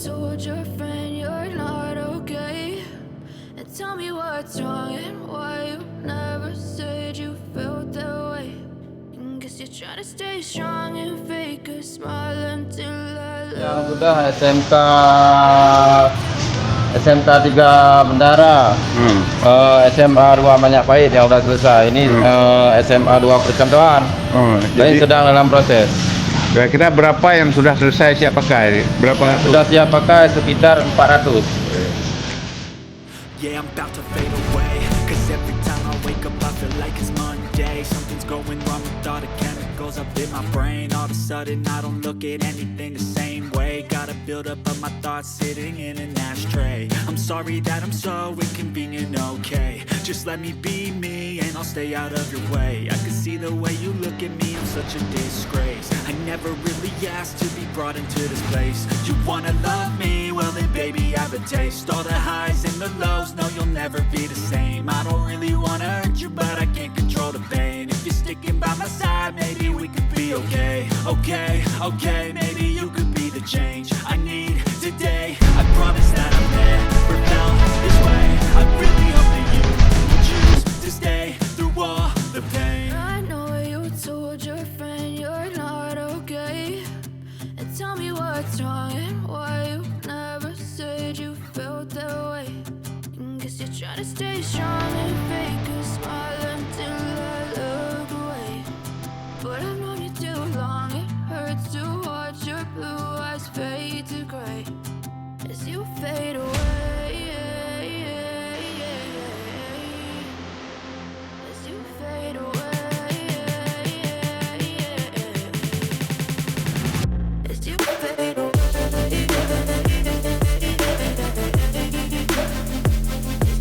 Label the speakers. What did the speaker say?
Speaker 1: told your friend you're not okay, and tell me what's wrong and why you never said you felt that way. Guess you're trying to stay strong and fake a smile until I
Speaker 2: Yang sudah SMK 3 Bendara, SMA 2 Banyak Pahit yang sudah selesai. Ini SMA 2 Percontohan. Jadi sedang dalam proses.
Speaker 3: Kira-kira berapa yang sudah selesai siap pakai? Berapa?
Speaker 2: Sudah siap pakai sekitar 400.
Speaker 4: Yeah, I'm about to fade away, 'cause every time I wake up I feel like it's Monday. Something's going wrong with all the chemicals up in my brain. All of a sudden I don't look at anything the same way. Gotta build up of my thoughts sitting in an ashtray. I'm sorry that I'm so inconvenient, okay. Just let me be me and I'll stay out of your way. I can see the way you look at me, I'm such a disgrace. I never really asked to be brought into this place. You wanna love me? Well then baby I have a taste. All the highs and the lows, no you'll never be the same. I don't really wanna hurt you but I can't control the pain. If you're sticking by my side maybe we could be okay. Okay, maybe you could be the change I need today. I promise that I've never felt this way. I really hope that you will choose to stay through all the pain.
Speaker 1: I know you told your friend you're not okay, and tell me what's wrong and why you never said you felt that way. Guess you're trying to stay strong and fake a smile until I look away. But I've known you too long, it hurts to watch your blue eyes fade to gray as you fade away.